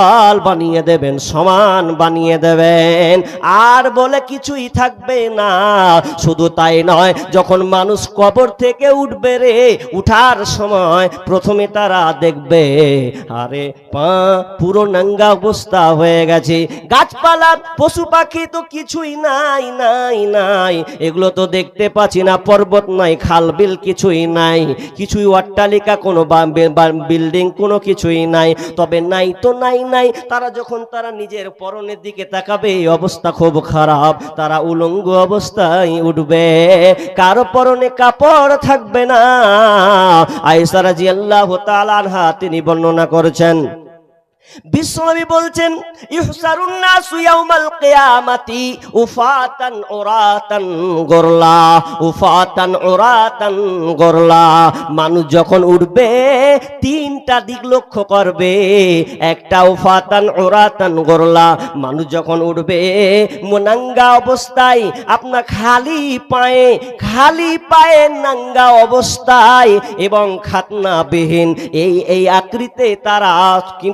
বানিয়ে দেবেন, সমান বানিয়ে দেবেন, আর বলে কিছুই থাকবে না। শুধু তাই নয়, যখন মানুষ কবর থেকে উঠবে রে, উঠার সময় প্রথমে তারা দেখবে আরে পা পুরো নাঙ্গা অবস্থা হয়ে গেছে। গাছপালা পশু পাখি তো কিছুই নাই নাই নাই, এগুলো তো দেখতে পাচ্ছি না। পর্বত নাই, খাল বিল কিছুই নাই, কিছুই অট্টালিকা কোনো বিল্ডিং কোনো কিছুই নাই। তবে নাই তো নাই নাই, তারা যখন তারা নিজের পরনের দিকে তাকাবে অবস্থা খুব খারাপ, তারা উলঙ্গ অবস্থায় উঠবে, কারো পরনে কাপড় থাকবে না। আয়েশা রাদিয়াল্লাহু তাআলা আনহা তিনি বর্ণনা করেছেন, বিশ্বনবী বলছেন ইহসারুন নাসু ইয়াউমাল কিয়ামাতি উফাতান উরাতান গুরলা, উফাতান উরাতান গুরলা। মানুষ যখন উঠবে তিনটা দিক লক্ষ্য করবে। একটা উফাতান উরাতান গুরলা, মানুষ যখন উঠবে নাঙ্গা অবস্থায়, আপনার খালি পায়ে নাঙ্গা অবস্থায় এবং খাতনাবিহীন এই আকৃতিতে তারা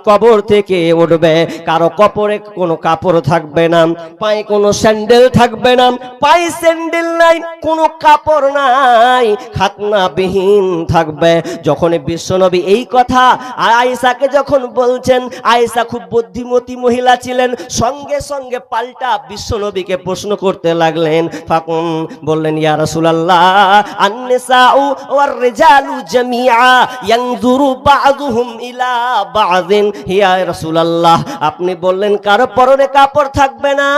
কবর থেকে উঠবে। কারো কপরে কোনো কাপড় থাকবে না, পায়ে কোনো স্যান্ডেল থাকবে না, পায়ে স্যান্ডেল নাই, কোনো কাপড় নাই, খাতনাবিহীন থাকবে। যখন বিশ্বনবী এই কথা আয়েশাকে যখন বলছেন, আয়েশা খুব বুদ্ধিমতী মহিলা ছিলেন, সঙ্গে সঙ্গে পাল্টা বিশ্বনবীকে প্রশ্ন করতে লাগলেন। ফাকুম বললেন, ইয়া রাসূলুল্লাহ, আন-নিসাউ ওয়ার রিজালু জামিআ ইয়ানজুরু বা'দুহুম ইলা বা'দিন। ইয়া রাসূলুল্লাহ, আপনি বললেন কারো পরনে কাপড় থাকবে না,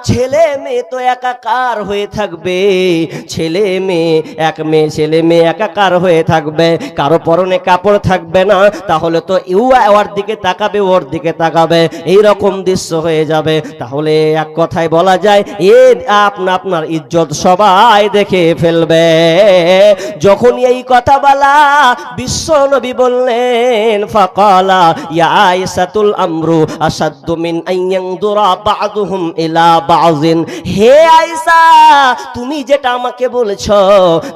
ছেলে মেয়ে তো একাকার হয়ে থাকবে, ছেলে মেয়ে একাকার হয়ে থাকবে, কারো পরনে কাপড় থাকবে না, তাহলে তো ওর দিকে তাকাবে, ওর দিকে তাকাবে, এইরকম দৃশ্য হয়ে যাবে। তাহলে এক কথায় বলা যায় আপনার ইজ্জত সবাই দেখে ফেলবে। যখন এই কথা বলা বিশ্ব নবী বললেন, ফাকালা ইয়া আয়েশাতুল আমরু আসাদ্দু মিন আইয়ানদুরা বা'দুহুম ইলা বা'যিন। হে আয়েশা, তুমি যেটা আমাকে বলেছো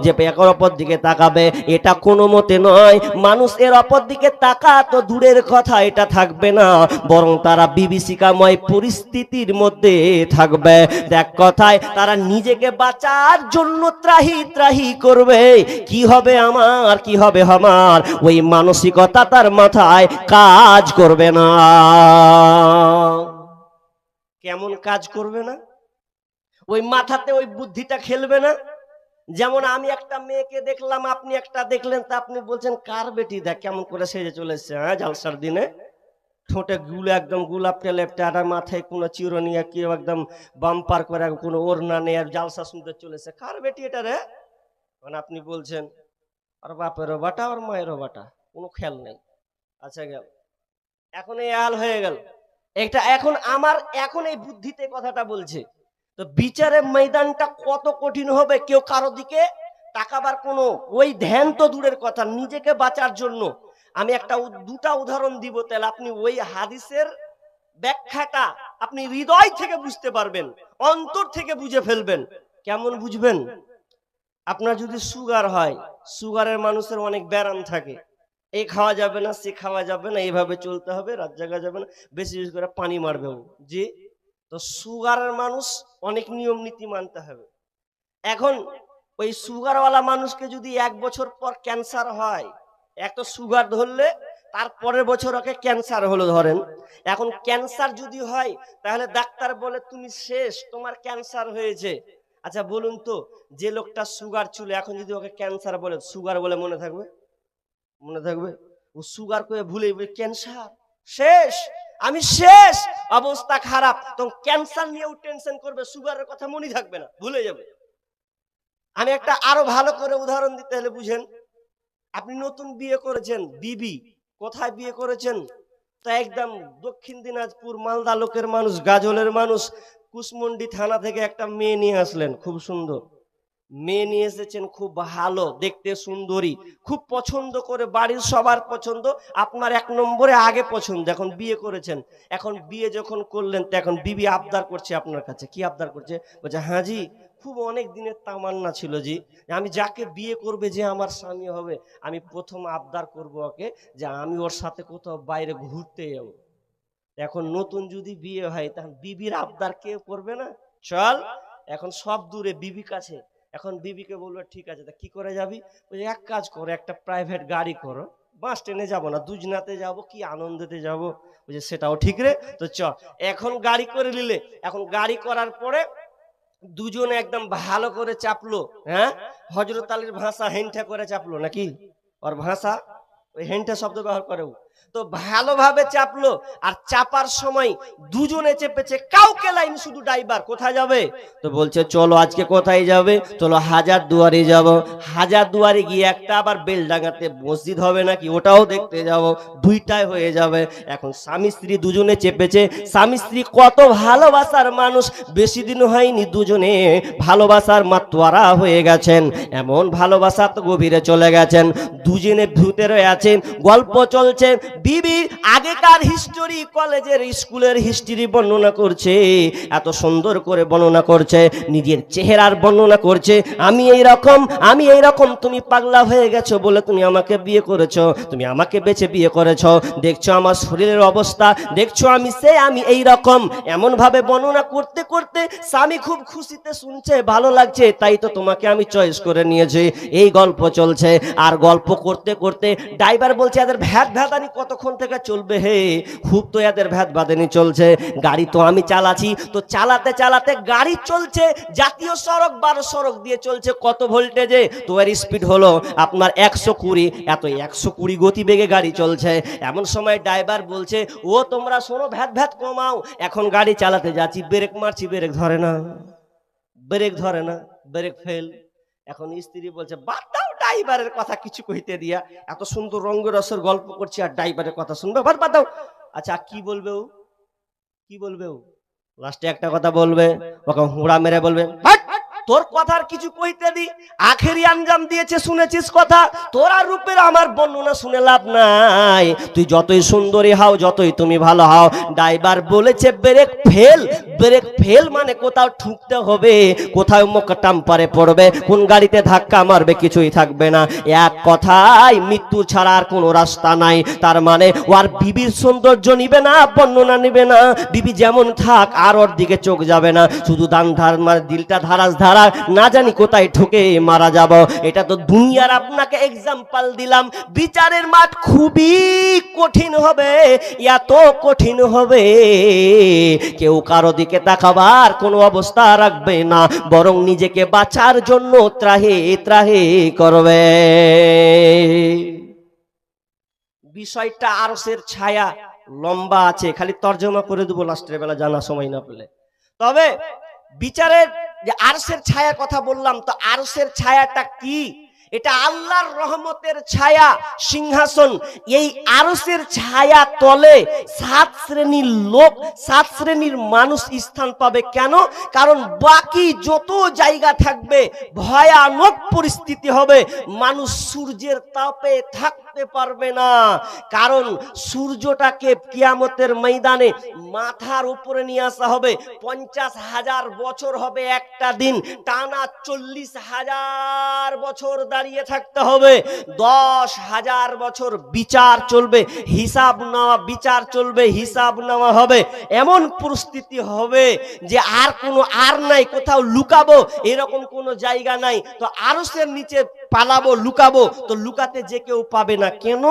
যে এর অপর দিকে তাকাবে, এটা কোনো মতে নয়। মানুষ এর অপর দিকে তাকা তো দূরের কথা, এটা থাকবে না, বরং তারা বিভীষিকাময় পরিস্থিতির মধ্যে থাকবে। এক কথায় তারা নিজেকে বাঁচার জন্য ত্রাহি ত্রাহি করবে, কি হবে আমার, কি হবে আমার, ওই মানসিকতা তার মাথায় কাজ করবে না। কেমন কাজ করবে না? ওই মাথাতে ওই বুদ্ধিটা খেলবে না। যেমন আমি একটা মেয়েকে দেখলাম, আপনি একটা দেখলেন, তা আপনি বলছেন কার বেটি, দেখ কেমন করে সেজে চলে এসছে, হ্যাঁ জালসার দিনে, ঠোঁটে গুলো একদম গোলাপ টেলেপটা, আর মাথায় কোনো চিরনি কেউ একদম বাম্পার করে কোনো ওড়না নেই, আর জালসা শুনতে চলেছে, কার বেটি এটা রে? মানে আপনি বলছেন আর বাপেরও বাটা আর মায়েরও বাটা, কোনো খেয়াল নেই। আচ্ছা গেল, এখন এই হাল হয়ে গেল এটা। এখন এই বুদ্ধিতে কথাটা বলছে, তো বিচারের ময়দানটা কত কঠিন হবে। কেউ কারো দিকে তাকাবার কোনো ওই ধ্যান তো দূরের কথা, নিজেকে বাঁচার জন্য। আমি দুটা উদাহরণ দিব, তাহলে আপনি ওই হাদিসের ব্যাখ্যাটা আপনি হৃদয় থেকে বুঝতে পারবেন, অন্তর থেকে বুঝে ফেলবেন। কেমন বুঝবেন? আপনার যদি সুগার হয়, সুগারের মানুষের অনেক ব্যারাম থাকে, এই খাওয়া যাবে না, সে খাওয়া যাবে না, এইভাবে চলতে হবে, রাত জাগা যাবে না, বেশি বেশি করে পানি মারবে জি। তো সুগারের মানুষ অনেক নিয়ম নীতি মানতে হবে। এখন ওই সুগারওয়ালা মানুষকে যদি 1 বছর পর ক্যান্সার হয়, একটা সুগার ধরলে তার পরের বছর ওকে ক্যান্সার হলো ধরেন, এখন ক্যান্সার যদি হয় তাহলে ডাক্তার বলে তুমি শেষ, তোমার ক্যান্সার হয়েছে। আচ্ছা বলুন তো, যে লোকটা সুগার ছিল, এখন যদি ওকে ক্যান্সার বলে, সুগার বলে মনে থাকবে? মনে থাকবে? ও সুগার করে ভুলে ক্যান্সার, শেষ, আমি শেষ, অবস্থা খারাপ, তখন ক্যান্সার নিয়েও টেনশন করবে, সুগারের কথা মনে থাকবে না, ভুলে যাবে। আমি একটা আরো ভালো করে উদাহরণ দিতে হলে বুঝেন, আপনি নতুন বিয়ে করেছেন, বিবি কোথায় বিয়ে করেছেন? তা একদম দক্ষিণ দিনাজপুর মালদা লোকের মানুষ, গাজলের মানুষ, কুশমন্ডি থানা থেকে একটা মেয়ে নিয়ে আসলেন, খুব সুন্দর মেয়ে নিয়ে এসেছেন, খুব ভালো দেখতে, সুন্দরী, খুব পছন্দ করে, বাড়ির সবার পছন্দ, আপনার 1 নম্বরে আগে পছন্দ। এখন বিয়ে করেছেন, এখন বিয়ে যখন করলেন, তো এখন বিবি আবদার করছে আপনার কাছে। কি আবদার করছে? বলছে হ্যাঁ জি, খুব অনেক দিনের তামান্না ছিল জি, আমি যাকে বিয়ে করবে, যে আমার স্বামী হবে, আমি প্রথম আবদার করব ওকে যে আমি ওর সাথে কোথাও বাইরে ঘুরতে যাবো। এখন নতুন যদি বিয়ে হয় তখন বিবির আবদার কেউ করবে না? চল এখন সব দূরে বিবি কাছে, এখন বিবিকে বলবে ঠিক আছে তা কি করে যাবি? ওই এক কাজ করো, একটা প্রাইভেট গাড়ি করো, বাস ট্রেনে যাবো না, দুজনাতে যাব, কি আনন্দেতে যাব। ওই যে সেটাও ঠিক রে, তো চ এখন গাড়ি করে নিলে, এখন গাড়ি করার পরে দুজনে একদম ভালো করে চাপলো। হ্যাঁ, হযরত আলীর ভাষা হেনঠা করে চাপলো নাকি? ওর ভাষা ওই হেনঠা শব্দ ব্যবহার করে। তো ভালোভাবে চাপলো, আর চাপার সময় দুজনে চেপেছে, কাউকে লাইন, শুধু ড্রাইভার। কোথায় যাবে? তো বলছে চলো আজকে কোথায় যাবে? চলো হাজার দুয়ারে যাব। হাজার দুয়ারে গিয়ে একটা আবার বেলডাঙ্গাতে মসজিদ হবে নাকি, ওটাও দেখতে যাব, দুইটাই হয়ে যাবে। এখন স্বামী স্ত্রী দুজনে চেপেছে, স্বামী স্ত্রী কত ভালোবাসার মানুষ, বেশি দিন হয়নি দুজনে ভালোবাসার মাতোয়ারা হয়ে গেছেন, এমন ভালোবাসা তো গভীরে চলে গেছেন। দুজনে ভিতরে আছেন, গল্প চলছে। বিবি আগেকার হিস্টোরি, কলেজের স্কুলের হিস্ট্রি বর্ণনা করছে, এত সুন্দর করে বর্ণনা করছে, নিজের চেহারার বর্ণনা করছে। আমি এই রকম, তুমি পাগলা হয়ে গেছো বলে তুমি আমাকে বিয়ে করেছো, তুমি আমাকে বেছে বিয়ে করেছো, দেখছো আমার শরীরের অবস্থা, দেখছো আমি এই রকম। এমন ভাবে বর্ণনা করতে করতে স্বামী খুব খুশিতে শুনছে, ভালো লাগছে, তাই তো তোমাকে আমি চয়েস করে নিয়েছি। এই গল্প চলছে, আর গল্প করতে করতে ড্রাইভার বলছে এদের ভ্যাট ভ্যাদানি কতক্ষণ থেকে চলবে হে? খুব তো এদের ভ্যাট ভ্যাদানি চলছে, গাড়ি তো আমি চালাচ্ছি। তো চালাতে চালাতে গাড়ি চলছে জাতীয় সড়ক, 12 সড়ক দিয়ে চলছে, কত ভোল্টেজে? তো এর স্পিড হলো আপনার 120, এত 120 গতিবেগে গাড়ি চলছে। এমন সময় ড্রাইভার বলছে ও তোমরা শোনো, ভ্যাট ভ্যাট কমাও, এখন গাড়ি চালাতে যাচ্ছি, ব্রেক মারছি, ব্রেক ধরে না, ব্রেক ফেল। এখন স্ত্রী বলছে বাদ দাও, ড্রাইভারের কথা কিছু কইতে দিয়া, এত সুন্দর রঙ্গরসের গল্প করছি আর ড্রাইভারের কথা শুনবে, বাদ দাও। আচ্ছা কি বলবে ও? লাস্টে একটা কথা বলবে, ওকে হুড়া মেরে বলবে তোর কথার কিছু কইতে দি, আখেরি আঞ্জাম দিয়েছে শুনেছিস কথা, তোরা রূপের আমার বর্ণনা শুনে লাভ নাই, তুই যতই সুন্দরী হও, যতই তুমি ভালো হও। ড্রাইভার বলেছে ব্রেক ফেল মানে কোথাও ঠুকতে হবে, কোথাও মোকটাম পারে পড়বে, কোন গাড়িতে ধাক্কা মারবে, কিছুই থাকবে না। এক কথায় মৃত্যু ছাড়া আর কোনো রাস্তা নাই। তার মানে ওর বিবির সৌন্দর্য নিবে না, বর্ণনা নিবে না, বিবি যেমন থাক আর ওর দিকে চোখ যাবে না, শুধু দান ধার মানে দিলটা ধারাস ধারা, না জানি কোথায় ঠকে মারা যাব। এটা তো দুনিয়ার আপনাকে এক্সাম্পল দিলাম। বিচারের মাঠ খুবই কঠিন হবে, এত কঠিন হবে কেউ কারো দিকে তাকাবার কোনো অবস্থা রাখবে না, বরং নিজেকে বাঁচার জন্য ত্রাহি করবে। বিষয়টা আরশের ছায়া লম্বা আছে, খালি তর্জমা করে দেবো লাস্টের বেলা জানা সময় না পেলে। তবে বিচারের যে আরশের ছায়া কথা বললাম, তো আরশের ছায়াটা কি? এটা আল্লাহর রহমতের ছায়া, সিংহাসন। এই আরশের ছায়া তলে 7 শ্রেণীর লোক, 7 শ্রেণীর মানুষ স্থান পাবে। কেন? কারণ বাকি যত জায়গা থাকবে ভয়ানক পরিস্থিতি হবে, মানুষ সূর্যের তাপে থাকতে পারবে না। কারণ সূর্যটাকে কিয়ামতের ময়দানে মাথার উপরে নিয়ে আসা হবে, 50,000 বছর হবে একটা দিন, টানা 40,000 বছর দাঁড়িয়ে থাকতে হবে, 10,000 বছর বিচার চলবে, হিসাব নেওয়া, বিচার চলবে, হিসাব নেওয়া হবে। এমন পরিস্থিতি হবে যে আর নাই, কোথাও লুকাবো এরকম কোনো জায়গা নাই। তো আরশের নিচে পালাবো, লুকাবো, তো লুকাতে যে কেউ পাবে না। কেন?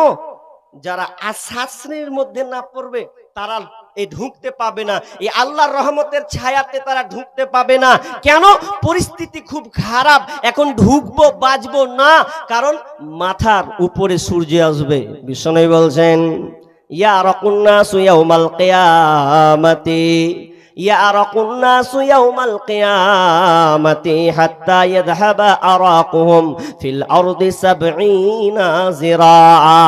যারা 7 শ্রেণীর মধ্যে না পড়বে তারা এই ঢুকতে পাবে না, এই আল্লাহর রহমতের ছায়াতে তারা ঢুকতে পাবে না। কেন? পরিস্থিতি খুব খারাপ, এখন ঢুকবো বাঁচবো না, কারণ মাথার উপরে সূর্য আসবে। বিষ্ণু বলছেন ইয়ারাকুন নাসু ইয়াউমাল কিয়ামাতি, ইয়ারাকুন নাসু ইয়াউমাল কিয়ামাতি হাত্তা ইয়াযহাবা আরাকুহুম ফিল আরদি 70 যিরাআ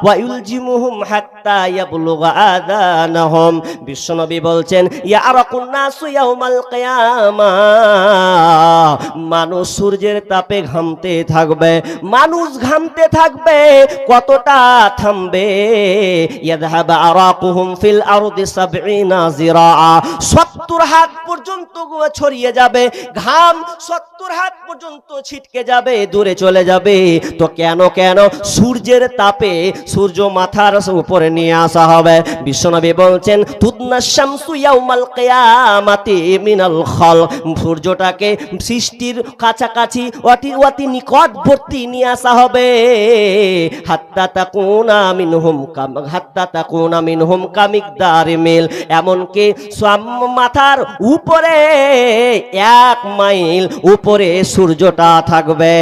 ওয়া ইলজিমুহুম হাত্তা ইয়াবলুগা আযানাহুম। বিশ্বনবী বলছেন ইয়ারাকুন নাসু ইয়াউমাল কিয়ামা, মানুষ সূর্যের তাপে ঘামতে থাকবে, মানুষ ঘামতে থাকবে, কতটা থামবে? ইয়াযহাবা আরাকুহুম ফিল আরদি 70 যিরাআ, 70 70 হাত পর্যন্ত ছড়িয়ে যাবে, ঘাম 70 হাত পর্যন্ত ছিটকে যাবে, দূরে চলে যাবে। তো কেন সূর্যের তাপে সূর্য মাথার উপরে নিয়ে আসা হবে। বিশ্বনবী বলছেন তুদনা শামসু ইয়াউমাল কিয়ামাতি মিনাল খালক, সূর্যটাকে সৃষ্টির কাছাকাছি অতি নিকটবর্তী নিয়ে আসা হবে। হাত্তা তাকুনা মিনহুম কামিকদারি মিল, এমনকি মাথার উপরে 1 মাইল উপরে সূর্যটা থাকবে।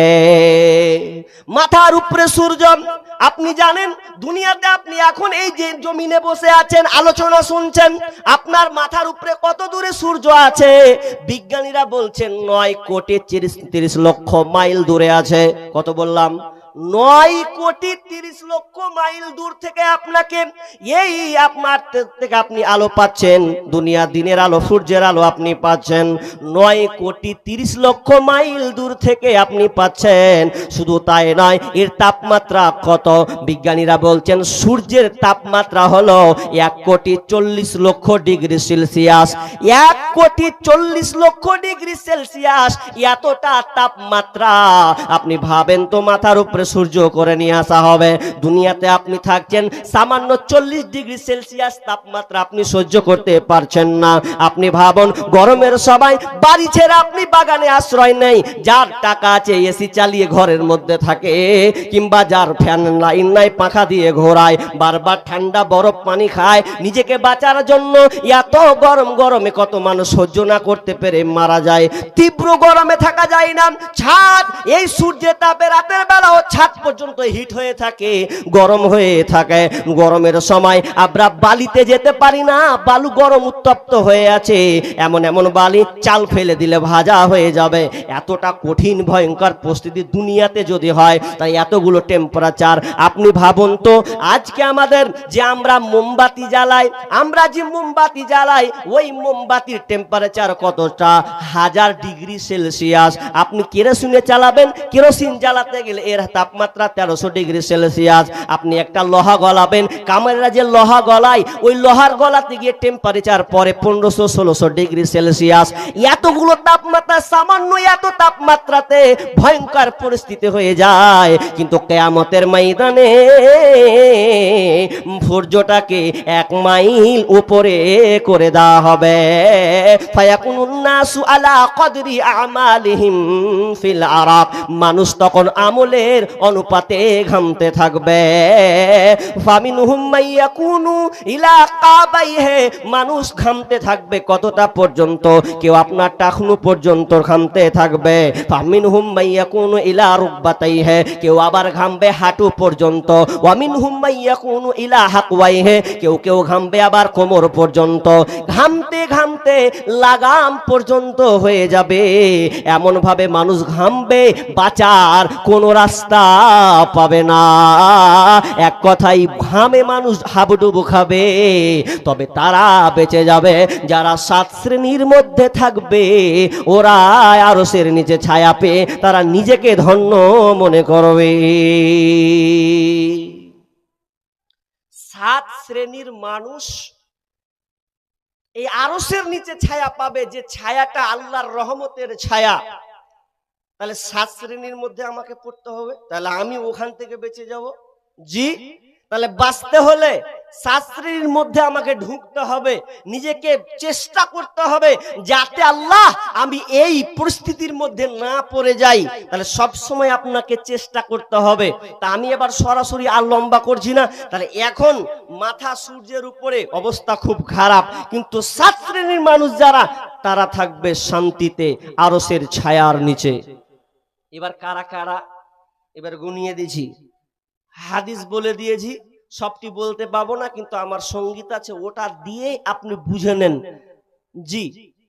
মাথার উপরে সূর্য। আপনি জানেন দুনিয়াতে আপনি এখন এই যে জমিনে বসে আছেন, আলোচনা শুনছেন, আপনার মাথার উপরে কত দূরে সূর্য আছে? বিজ্ঞানীরা বলছেন 9 কোটি 30 লক্ষ মাইল দূরে আছে। কত বললাম? 9 কোটি 30 লক্ষ মাইল দূর থেকে আপনাকে এই আপনার থেকে আপনি আলো পাচ্ছেন, দুনিয়া দিনের আলো, সূর্যের আলো আপনি পাচ্ছেন 9 কোটি 30 লক্ষ মাইল দূর থেকে আপনি পাচ্ছেন। শুধু তাই নয়, এর তাপমাত্রা কত? বিজ্ঞানীরা বলছেন সূর্যের তাপমাত্রা হলো 1 কোটি 40 লক্ষ ডিগ্রি সেলসিয়াস। 1 কোটি 40 লক্ষ ডিগ্রি সেলসিয়াস, এতটা তাপমাত্রা। আপনি ভাবেন তো, মাথার উপরে সূর্য করে নিয়ে আসা হবে। দুনিয়াতে আপনি থাকছেন সামান্য 40 ডিগ্রি সেলসিয়াস তাপমাত্রা, আপনি সহ্য করতে পারছেন না। আপনি ভাবুন, গরমের সময় বাড়ি ছেড়ে আপনি বাগানে আশ্রয় নেই। যার টাকা আছে এসি চালিয়ে ঘরের মধ্যে থাকে, কিংবা যার ফ্যান লাইন নাই পাখা দিয়ে ঘোরায়, বারবার ঠান্ডা বরফ পানি খায় নিজেকে বাঁচার জন্য। এত গরমে কত মানুষ সহ্য না করতে পেরে মারা যায়। তীব্র গরমে থাকা যায় না। ছাদ, এই সূর্যের তাপে রাতের বেলাও ছাদ পর্যন্ত হিট হয়ে থাকে, গরম হয়ে থাকে। গরমের সময় আমরা বালিতে যেতে পারি না, বালু গরম উত্তপ্ত হয়ে আছে। এমন বালি চাল ফেলে দিলে ভাজা হয়ে যাবে। এতটা কঠিন ভয়ঙ্কর পরিস্থিতি দুনিয়াতে যদি হয়, তাই এতগুলো টেম্পারেচার। আপনি ভাবুন তো, আজকে আমাদের যে আমরা মোমবাতি জ্বালাই, ওই মোমবাতির টেম্পারেচার কতটা? 1000 ডিগ্রি সেলসিয়াস। আপনি কেরোসিনে চালাবেন, কেরোসিন জ্বালাতে গেলে এর তাপমাত্রা 1300 ডিগ্রি সেলসিয়াস। আপনি একটা লোহা গলাবেন, কামারেরা যে লোহা গলায়, ওই লোহার গলাতে গিয়ে টেম্পারেচার পরে 1500-1600 ডিগ্রি সেলসিয়াস। এতগুলো তাপমাত্রা, সামান্য এত তাপমাত্রাতে ভয়ঙ্কর পরিস্থিতি হয়ে যায়। কিন্তু কিয়ামতের ময়দানে সূর্যটাকে 1 মাইল উপরে করে দেওয়া হবে। ফায়াকুনুন নাসু আলা কদরি আমালিহিম ফিল আরাক, মানুষ তখন আমলের অনুপাতে ঘামতে থাকবে। ফামিনহুম মাইয়াকুনু ইলা কাবাইহি, মানুষ ঘামতে থাকবে কতটা পর্যন্ত? কেউ আপনার টাকনু পর্যন্ত ঘামতে থাকবে। ফামিনহুম মাইয়াকুনু ইলা রুকবাতাইহি, কেউ আবার ঘামবে হাঁটু পর্যন্ত। ওয়ামিনহুম মাইয়াকুনু ইলা হাকওয়াইহি, কেউ ঘামবে আবার কোমর পর্যন্ত। ঘামতে লাগাম পর্যন্ত হয়ে যাবে। এমন ভাবে মানুষ ঘামবে, বাঁচার কোনো রাস্তা পাবে না। এক কথাই, ঘামে মানুষ হাবুডুবু খাবে। তবে তারা বেঁচে যাবে যারা 7 শ্রেণীর মধ্যে থাকবে। ওরা আরশের নিচে ছায়া পেয়ে তারা নিজেকে ধন্য মনে করবে। 7 শ্রেণীর মানুষ এই আরশের নিচে ছায়া পাবে, যে ছায়াটা আল্লাহর রহমতের ছায়া। তাহলে 7 শ্রেণীর মধ্যে আমাকে পড়তে হবে, তাহলে আমি ওখান থেকে বেঁচে যাব। জি, তাহলে বাঁচতে হলে 7 শ্রেণীর মধ্যে আমাকে ঢুকতে হবে, নিজেকে চেষ্টা করতে হবে যাতে আল্লাহ আমি এই পরিস্থিতির মধ্যে না পড়ে যাই। তাহলে সব সময় আপনাকে চেষ্টা করতে হবে। তা আমি এবার সরাসরি আর লম্বা করছি না। তাহলে এখন মাথা সূর্যের উপরে, অবস্থা খুব খারাপ, কিন্তু 7 শ্রেণীর মানুষ যারা, তারা থাকবে শান্তিতে আরশের ছায়ার নিচে। এবার কারা এবার গুনিয়ে দিয়েছি, হাদিস বলে দিয়েছি, সবটি বলতে পাবো না, কিন্তু আমার সঙ্গীত আছে, ওটা দিয়ে আপনি বুঝে নেন। জি,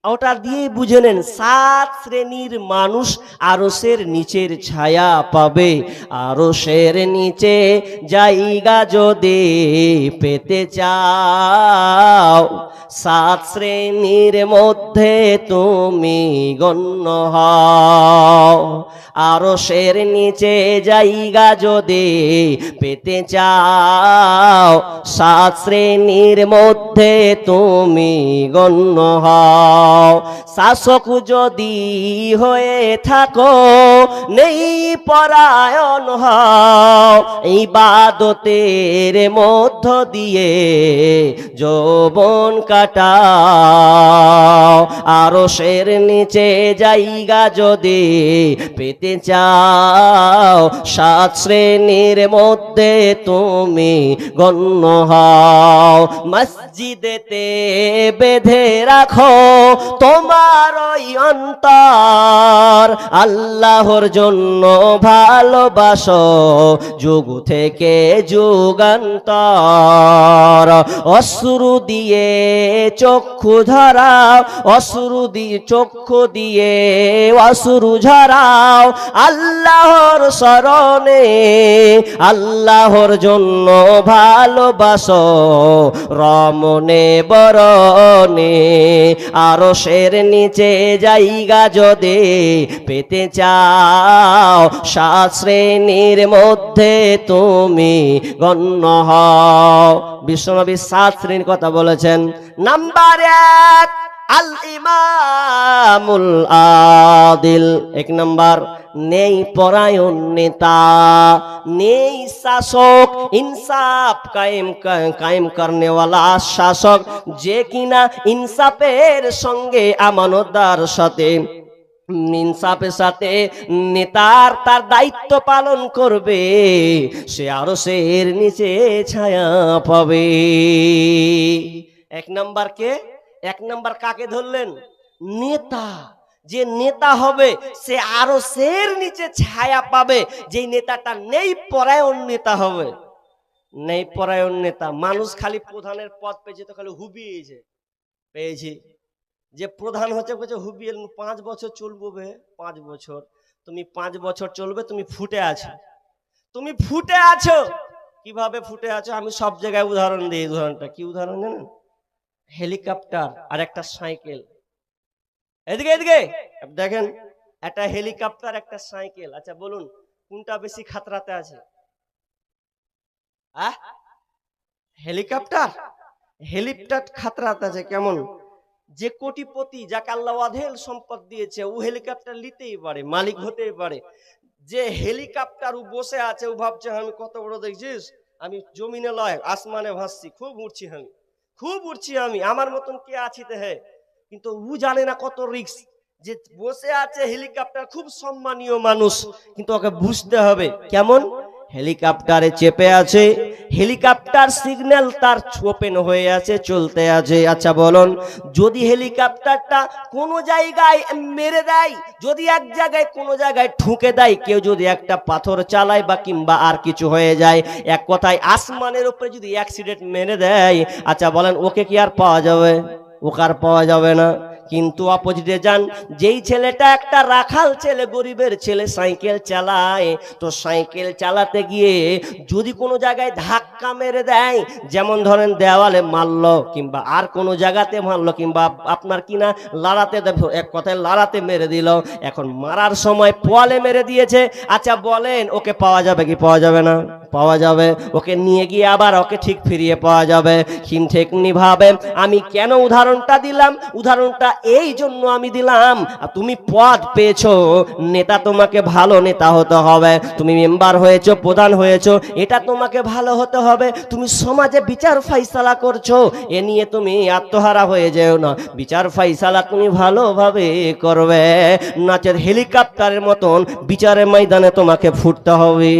ওটা দিয়ে বুঝে নেন। 7 শ্রেণীর মানুষ আরশের নিচের ছায়া পাবে। আরশের নিচে জায়গা যদি পেতে চাও, সাত শ্রেণীর মধ্যে তুমি গণ্য হও। আরশের নিচে জায়গা যদি পেতে চাও, সাত শ্রেণীর মধ্যে তুমি গণ্য হও। শাসক যদি হয়ে থাকো, নেই পরায়ণ হও, ইবাদতের মধ্য দিয়ে যৌবন কাটাও। আরশের নিচে জায়গা যদি পেতে চাও, সাত শ্রেণীর মধ্যে তুমি গণ্য হও। মসজিদেতে বেঁধে রাখো তোমার ওই অন্তর, আল্লাহর জন্য ভালোবাসো যুগ থেকে যুগান্তর। অশ্রু দিয়ে চক্ষু ঝরাও, অশ্রু দিয়ে চক্ষু দিয়ে অশ্রু ঝরাও, আল্লাহর শরণে আল্লাহর জন্য ভালোবাসো রমনে বরণে। আরশের নিচে জায়গা যদি পেতে চাও, সাত শ্রেণীর মধ্যে তুমি গণ্য হও। বিশ্বনবী সাত শ্রেণীর কথা বলেছেন। নাম্বার এক, আল ইমামুল আদিল। এক নাম্বার, নেই পরায়ণ নেতা, নেই শাসক, ইনসাফ কায়েম করনে ওয়ালা শাসক, যে কিনা ইনসাফের সঙ্গে আমানতদার সাথে ইনসাফের সাথে নেতার তার দায়িত্ব পালন করবে, সে আরশের নিচে ছায়া পাবে। এক নাম্বার কে? এক নাম্বার কাকে ধরলেন? নেতা। যে নেতা হবে সে আরশের নিচে ছায়া পাবে। যে নেতাটা নেই পরায়ণ নেতা হবে। নেই পরায়ণ নেতা, মানুষ খালি প্রধানের পদ পেয়েছে তো খালি হুবিয়েছে, পেয়েছি যে প্রধান হচ্ছে হুবিয়ে 5 বছর চলবো বে, 5 বছর। তুমি 5 বছর চলবে, তুমি ফুটে আছো, তুমি ফুটে আছো। কিভাবে ফুটে আছো? আমি সব জায়গায় উদাহরণ দিই। উদাহরণটা কি উদাহরণ জানেন? হেলিকপ্টার আর একটা সাইকেল। এদিকে এদিকে দেখেন, একটা হেলিকপ্টার একটা সাইকেল। আচ্ছা বলুন কোনটা বেশি খাতরাতে আছে? হেলিকপ্টার। হেলিকপ্টার খাতরাতে আছে। কেমন? যে কোটিপতি, যাকে আল্লাহ অঢেল সম্পদ দিয়েছে, ও হেলিকপ্টার নিতেই পারে, মালিক হতেই পারে। যে হেলিকপ্টার ও বসে আছে, ও ভাবছে আমি কত বড়, দেখছিস আমি জমিনে লয় আসমানে ভাসছি, খুব উড়ছি, আমি খুব উড়ছি, আমি আমার মতন কে আছি তে হে। কিন্তু ও জানে না কত রিস্ক। যে বসে আছে হেলিকপ্টার খুব সম্মানীয় মানুষ, কিন্তু ওকে বুঝতে হবে কেমন হেলিকপ্টারে চেপে আছে, হেলিকপ্টার সিগন্যাল তার ওপেন হয়ে আছে, চলতে আছে। আচ্ছা বলুন, যদি হেলিকপ্টারটা কোনো জায়গায় মেরে দেয়, যদি এক জায়গায় কোনো জায়গায় ঠুকে দেয়, কেউ যদি একটা পাথর চালায় বা কিংবা আর কিছু হয়ে যায়, এক কথায় আসমানের উপরে যদি অ্যাক্সিডেন্ট মেরে দেয়, আচ্ছা বলেন ওকে কি আর পাওয়া যাবে? ওকে আর পাওয়া যাবে না। কিন্তু অপোজিটে যান, যেই ছেলেটা একটা রাখাল ছেলে, গরিবের ছেলে, সাইকেল চালায়, তো সাইকেল চালাতে গিয়ে যদি কোনো জায়গায় ধাক্কা মেরে দেয়, যেমন ধরেন দেওয়ালে মারলো কিংবা আর কোনো জায়গাতে মারলো, কিংবা আপনার কিনা লাড়াতে, এক কথায় লাড়াতে মেরে দিল, এখন মারার সময় পোয়ালে মেরে দিয়েছে। আচ্ছা বলেন ওকে পাওয়া যাবে কি পাওয়া যাবে না? পাওয়া যাবে। ওকে নিয়ে গিয়ে আবার ওকে ঠিক ফিরিয়ে পাওয়া যাবে। কিন্তু এমনি ভাবে আমি কেন উদাহরণটা দিলাম? উদাহরণটা এই জন্য আমি দিলাম, তুমি পদ পেয়েছো, নেতা তোমাকে ভালো নেতা হতে হবে। তুমি মেম্বার হয়েছো, প্রধান হয়েছো, এটা তোমাকে ভালো হতে হবে। তুমি সমাজে বিচার ফাইসালা করছো, এ নিয়ে তুমি আত্মহারা হয়ে যেও না। বিচার ফাইসালা তুমি ভালোভাবে করবে, নাচের হেলিকপ্টারের মতন বিচারের ময়দানে তোমাকে ফুটতে হবে।